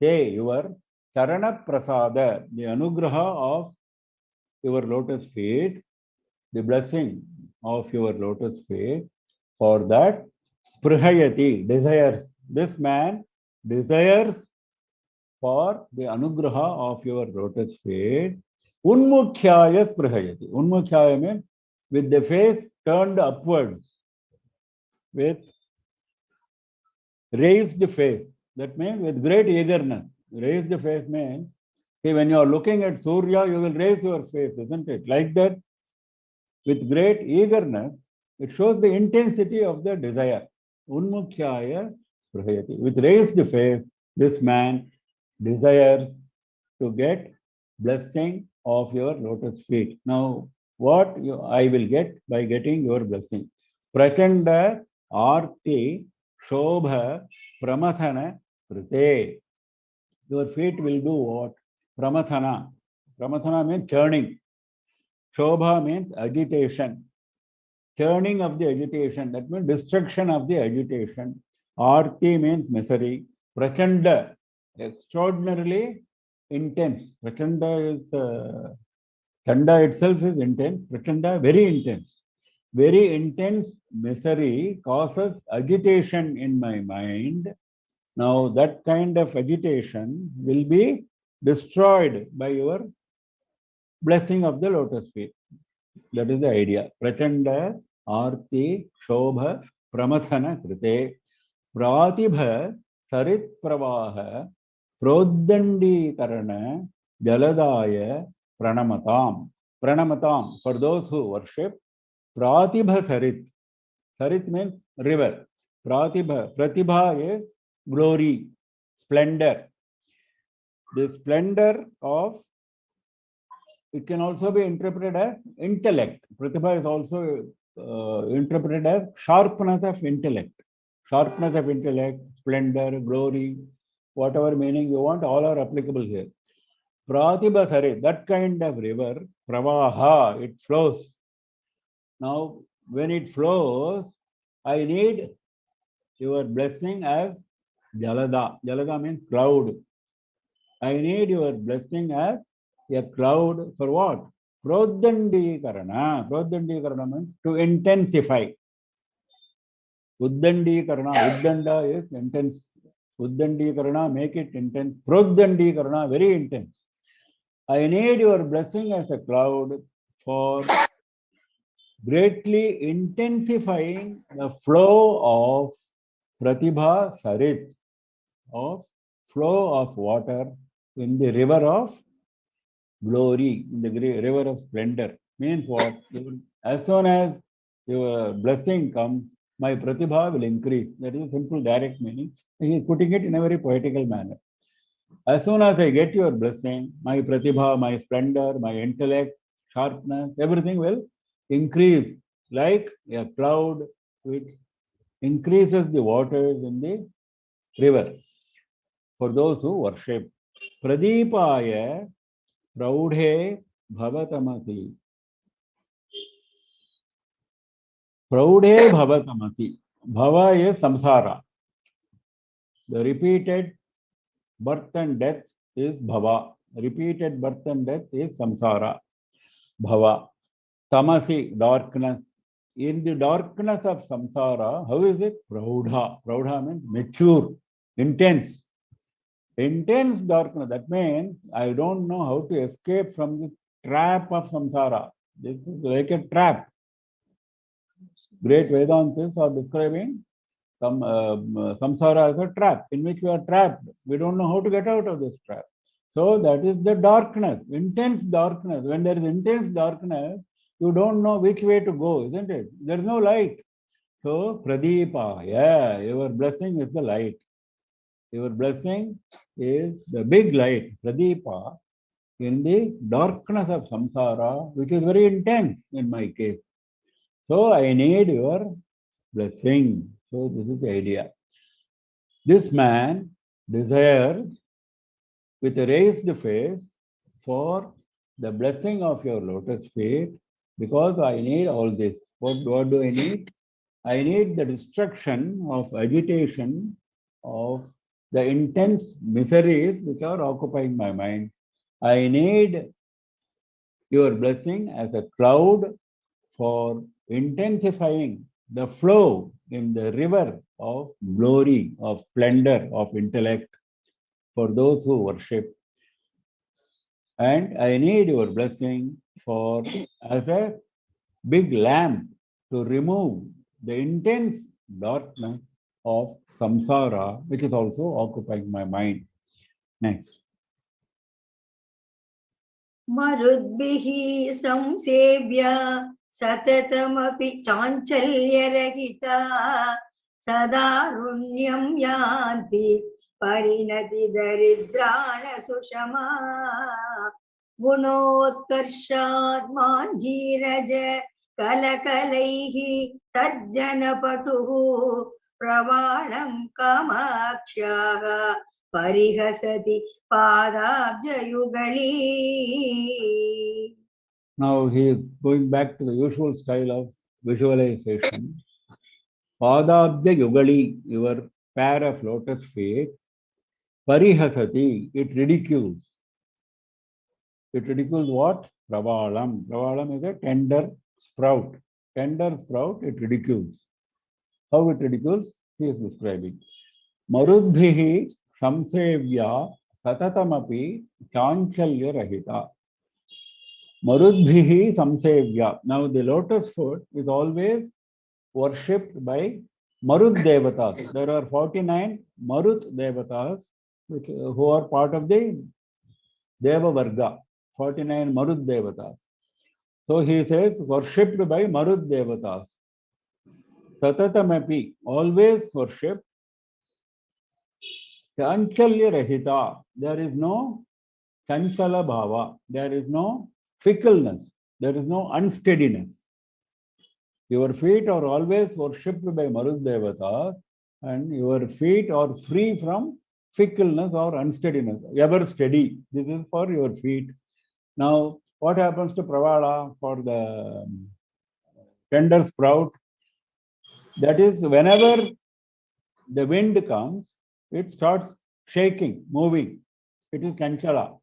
Speaker 1: Te, your charana prasada, the anugraha of your lotus feet, the blessing of your lotus feet, for that sprihayati, desires. This man desires for the anugraha of your lotus feet. Unmukhyaya sprihayati. Unmukhyaya means with the face turned upwards, with raised face. That means with great eagerness. Raised face means, see, when you are looking at Surya, you will raise your face, isn't it? Like that, with great eagerness, it shows the intensity of the desire. Unmukhyaya sprihayati. With raised face, this man desires to get blessing of your lotus feet. Now, what I will get by getting your blessing? Prachanda arti shobha pramathana krite. Your feet will do what? Pramathana. Pramathana means churning. Shobha means agitation. Churning of the agitation. That means destruction of the agitation. Arti means misery. Prachanda, extraordinarily intense. Prachanda is Chanda itself is intense. Prachanda very intense. Very intense misery causes agitation in my mind. Now that kind of agitation will be destroyed by your blessing of the lotus feet. That is the idea. Prachanda arti shobha pramathana krite pratibha sarit pravaha prodandीकरण jaladaya pranamatam. Pranamatam, for those who worship. Pratibha sarit. Sarit means river. Pratibha. Pratibha is glory, splendor. The splendor of, it can also be interpreted as intellect. Pratibha is also interpreted as sharpness of intellect. Sharpness of intellect, splendor, glory, whatever meaning you want, all are applicable here. Pratibha sarit, that kind of river, pravaha, it flows. Now, when it flows, I need your blessing as Jalada. Jalada means cloud. I need your blessing as a cloud for what? Prodandīkarana. Prodandīkarana means to intensify. Uddandīkarana. Uddanda is intense. Uddandīkarana, make it intense. Prodandīkarana, very intense. I need your blessing as a cloud for greatly intensifying the flow of Pratibha Sarit, of flow of water in the river of glory, in the river of splendor. Means what? As soon as your blessing comes, my Pratibha will increase. That is a simple direct meaning. He is putting it in a very poetical manner. As soon as I get your blessing, my Pratibha, my splendor, my intellect, sharpness, everything will increase like a cloud which increases the waters in the river. For those who worship. Pradipaya praudhe bhavatamasi. Praudhe bhavatamasi. Bhava is samsara. The repeated birth and death is bhava. Repeated birth and death is samsara. Bhava. Tamasi, darkness. In the darkness of samsara, how is it? Praudha. Praudha means mature, intense. Intense darkness. That means I don't know how to escape from this trap of samsara. This is like a trap. Great Vedantas are describing samsara as a trap in which we are trapped. We don't know how to get out of this trap. So that is the darkness, intense darkness. When there is intense darkness, you don't know which way to go, isn't it? There is no light. So Pradipa, yeah, your blessing is the light. Your blessing is the big light, Pradipa, in the darkness of samsara, which is very intense in my case. So I need your blessing. So this is the idea. This man desires with a raised face for the blessing of your lotus feet because I need all this. What do I need? I need the destruction of agitation, of the intense miseries which are occupying my mind. I need your blessing as a cloud for intensifying the flow in the river of glory, of splendor, of intellect for those who worship. And I need your blessing for as a big lamp to remove the intense darkness of samsara, which is also occupying my mind. Next.
Speaker 2: Marudbihi samsebhya satatamapi chanchalyarahita sadarunyam yanti parinati daridrana sushama gunotkarshat manjiraja kalakalaihi tarjanapatuhu pravanam kamakshaha parihasati Padabjayugali.
Speaker 1: Now he is going back to the usual style of visualization. Padabja Yugali, your pair of lotus feet, Parihasati, it ridicules. It ridicules what? Pravalam. Pravalam is a tender sprout. Tender sprout, it ridicules. How it ridicules? He is describing. Marudbhihi samsevya satatamapi chanchalya rahita. Marudbhihi samsevya. Now the lotus foot is always worshipped by Marut Devatas. There are 49 Marut Devatas who are part of the Deva Varga. 49 Marut Devatas. So he says worshipped by Marut Devatas. Satatamapi, always worshipped. Chanchalya Rahita. There is no Chanchala Bhava. There is no fickleness. There is no unsteadiness. Your feet are always worshipped by Marut Devatas, and your feet are free from fickleness or unsteadiness, ever steady. This is for your feet. Now, what happens to Pravala for the tender sprout? That is, whenever the wind comes, it starts shaking, moving. It is Kanchala.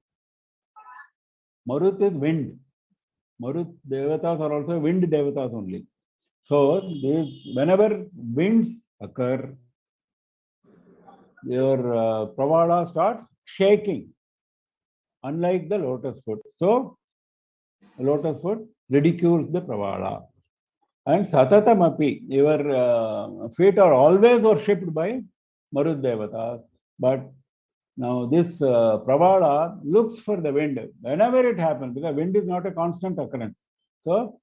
Speaker 1: Marut is wind. Marut Devatas are also wind Devatas only. So, whenever winds occur, your Pravala starts shaking, unlike the lotus foot. So, lotus foot ridicules the Pravala. And Satatamapi, your feet are always worshipped by Marut Devatas. But now this Pravala looks for the wind whenever it happens, because wind is not a constant occurrence. So,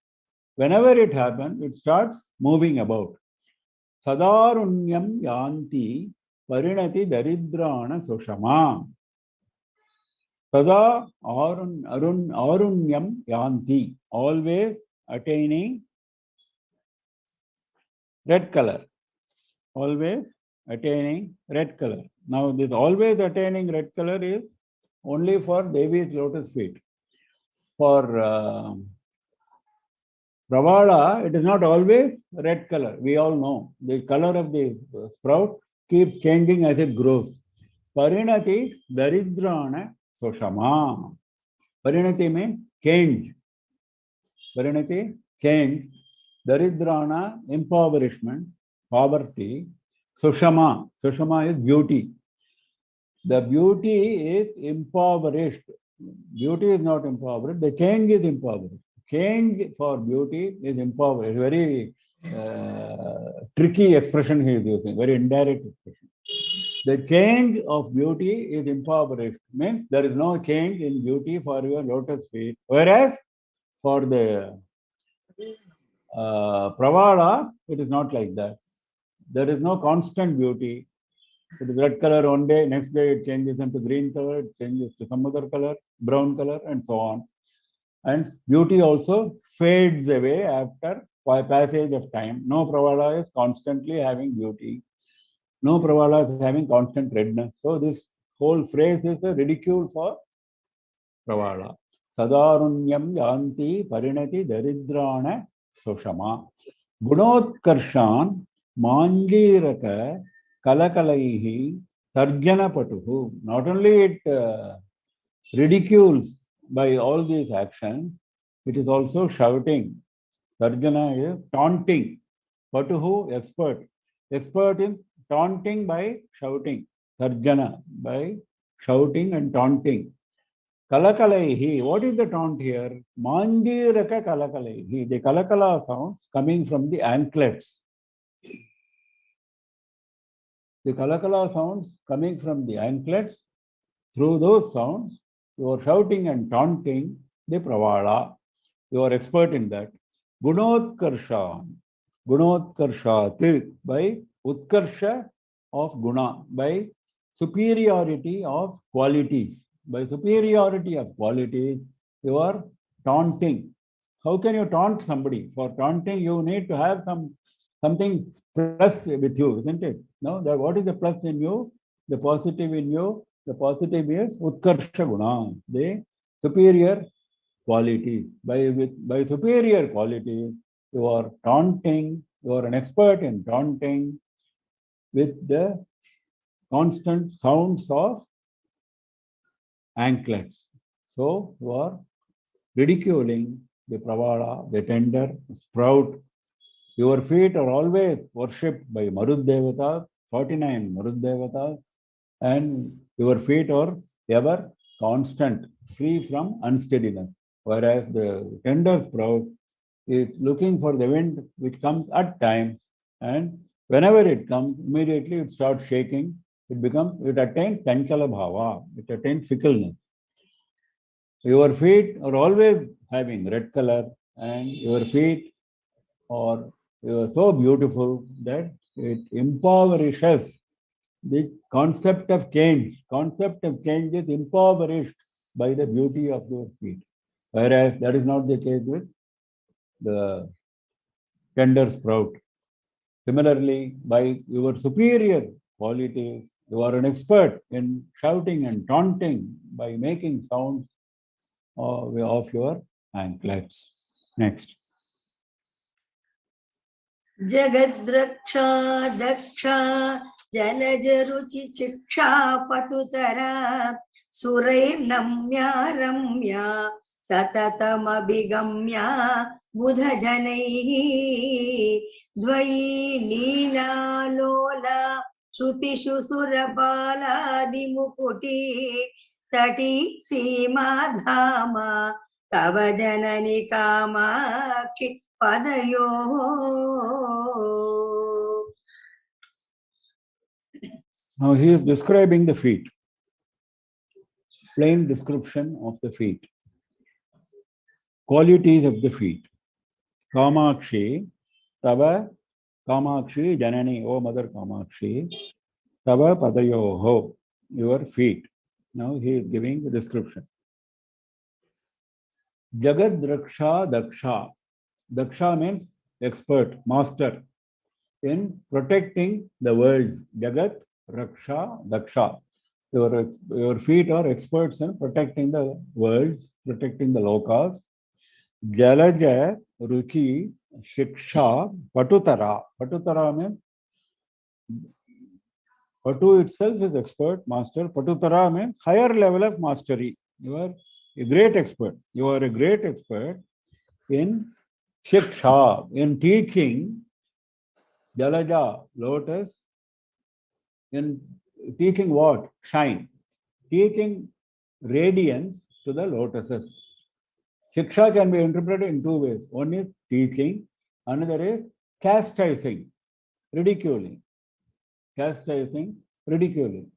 Speaker 1: whenever it happens, it starts moving about. Sadarunyam yanti parinati daridrana sushama. Sada arunyam yanti, always attaining red color. Always attaining red color. Now, this always attaining red color is only for Devi's lotus feet. For Pravala, it is not always red color. We all know the color of the sprout keeps changing as it grows. Parinati daridrana soshama. Parinati means change. Parinati, change. Daridrana, impoverishment, poverty. Sushama. Sushama is beauty. The beauty is impoverished. Beauty is not impoverished. The change is impoverished. Change for beauty is impoverished. Very tricky expression he is using, very indirect expression. The change of beauty is impoverished, means there is no change in beauty for your lotus feet. Whereas for the Pravala, it is not like that. There is no constant beauty. It is red color one day, next day it changes into green color, it changes to some other color, brown color, and so on. And beauty also fades away after passage of time. No Pravala is constantly having beauty. No Pravala is having constant redness. So this whole phrase is a ridicule for Pravala. Sadarunyam yanti parinati daridrana soshama. Gunotkarshan manjiraka kalakalaihi tarjana patuhu. Not only it ridicules by all these actions, it is also shouting. Tarjana is taunting. Patuhu, expert. Expert in taunting by shouting. Tarjana, by shouting and taunting. Kalakalaihi, what is the taunt here? Mandiraka kalakalaihi. The kalakala sounds coming from the anklets. The kalakala sounds coming from the anklets. Through those sounds, you are shouting and taunting the Pravala. You are expert in that. Gunotkarsha. Gunotkarshat, by Utkarsha of Guna, by superiority of qualities. By superiority of qualities, you are taunting. How can you taunt somebody? For taunting, you need to have something plus with you, isn't it? No, what is the plus in you? The positive in you. The positive is Utkarsha Guna, the superior qualities. By superior qualities, you are taunting, you are an expert in taunting with the constant sounds of anklets. So you are ridiculing the Pravala, the tender sprout. Your feet are always worshipped by Maruddevatas, 49 Maruddevatas, and your feet are ever constant, free from unsteadiness. Whereas the tender sprout is looking for the wind which comes at times, and whenever it comes, immediately it starts shaking. It attains Chanchala Bhava, it attains fickleness. Your feet are always having red color, and your feet are so beautiful that it impoverishes the concept of change. Concept of change is impoverished by the beauty of your feet. Whereas that is not the case with the tender sprout. Similarly, by your superior qualities, you are an expert in shouting and taunting by making sounds of your anklets. Next.
Speaker 2: जगद्रक्षा Daksha जलजरुचि शिक्षा पटुतरा सुरैर्नम्या रम्या सततमभिगम्या बुधजनैः द्वयी लीलालोला श्रुतिषु सुरबालादिमुकुटी तटी सीमा धामा तव जननि Kamakshi पदयोः.
Speaker 1: Now he is describing the feet. Plain description of the feet. Qualities of the feet. Kamakshi, Tava Kamakshi Janani, O Mother Kamakshi, Tava Padayoho, your feet. Now he is giving the description. Jagad Raksha Daksha. Daksha means expert, master in protecting the world. Jagat Raksha Daksha. Your feet are experts in protecting the worlds, protecting the lokas. Jalaja Ruchi Shiksha Patutara. Patutara means Patu itself is expert, master. Patutara means higher level of mastery. You are a great expert. You are a great expert in Shiksha, in teaching Jalaja, lotus, in teaching what? Shine. Teaching radiance to the lotuses. Shiksha can be interpreted in two ways. One is teaching, another is chastising, ridiculing. Chastising, ridiculing.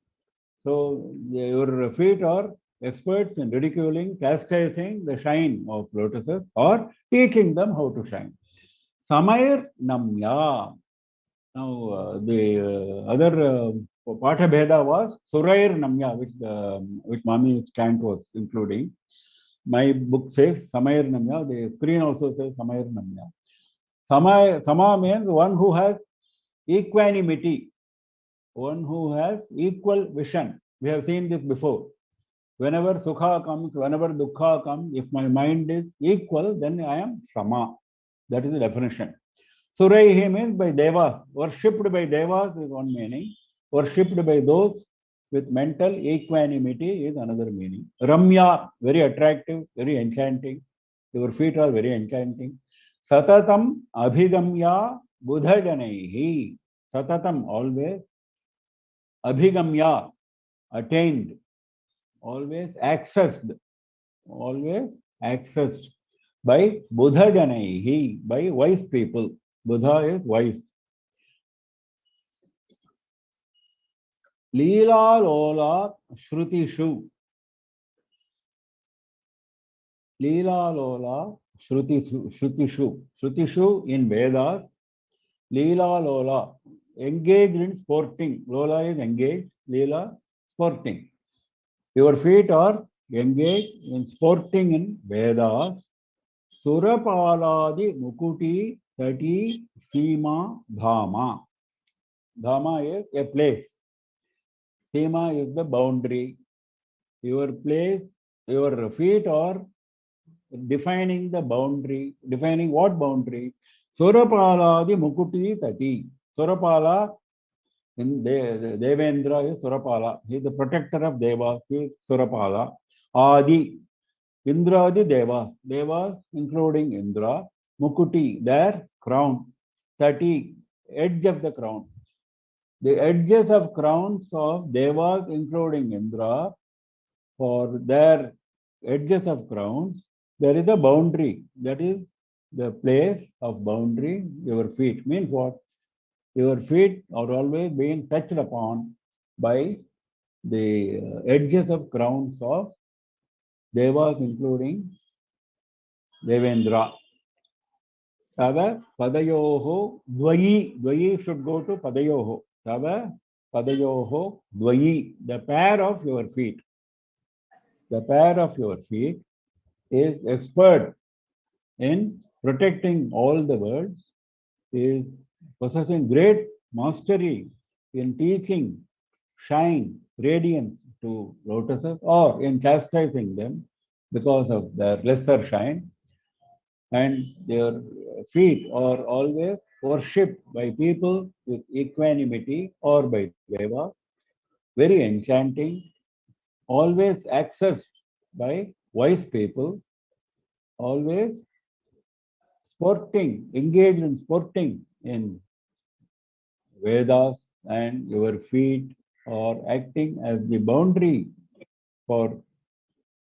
Speaker 1: So your feet are experts in ridiculing, chastising the shine of lotuses or teaching them how to shine. Samair Namya. Now the other Patha Bheda was Surair Namya, which Mami's chant was including. My book says Samair Namya. The screen also says Samair Namya. Sama means one who has equanimity, one who has equal vision. We have seen this before. Whenever Sukha comes, whenever Dukkha comes, if my mind is equal, then I am Sama. That is the definition. Suraihi means by Devas. Worshipped by Devas is one meaning. Worshipped by those with mental equanimity is another meaning. Ramya, very attractive, very enchanting. Your feet are very enchanting. Satatam abhigamya budhajanaihi. Satatam, always. Abhigamya, attained. Always accessed. Always accessed by budhajanaihi, by wise people. Buddha is wise. Leela Lola Shrutishu. Leela Lola Shrutishu. Shrutishu in Vedas. Leela Lola. Engaged in sporting. Lola is engaged. Leela, sporting. Your feet are engaged in sporting in Vedas. Surapaladi Mukuti Tati Sima Dhama. Dhama is a place. Sima is the boundary. Your place, your feet are defining the boundary. Defining what boundary? Surapala the Mukuti Tati. Surapala in Devendra is Surapala. He is the protector of Devas. He is Surapala. Adi. Indradi Devas. Devas including Indra. Mukuti, their crown. Tati, edge of the crown. The edges of crowns of Devas including Indra, for their edges of crowns, there is a boundary. That is the place of boundary, your feet. Means what? Your feet are always being touched upon by the edges of crowns of Devas, including Devendra. Tava Padayoho Dvayi. Dvayi should go to Padayoho. Tava Padayoho Dvayi. The pair of your feet. The pair of your feet is expert in protecting all the words, is possessing great mastery in teaching shine, radiance to lotuses, or in chastising them because of their lesser shine. And their feet are always worshipped by people with equanimity or by Deva, very enchanting, always accessed by wise people, always sporting, engaged in sporting in Vedas, and your feet are acting as the boundary for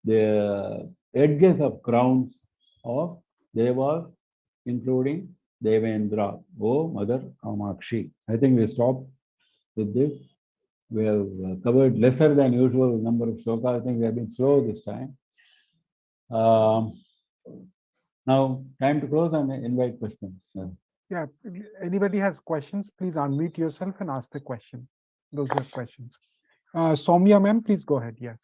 Speaker 1: the edges of crowns of Devas, including Devendra, O Mother Kamakshi. I think we stop with this. We have covered lesser than usual number of shlokas. I think we have been slow this time. Now, time to close and invite questions.
Speaker 4: Yeah, anybody has questions, please unmute yourself and ask the question. Those who have questions. Soumya ma'am, please go ahead. Yes.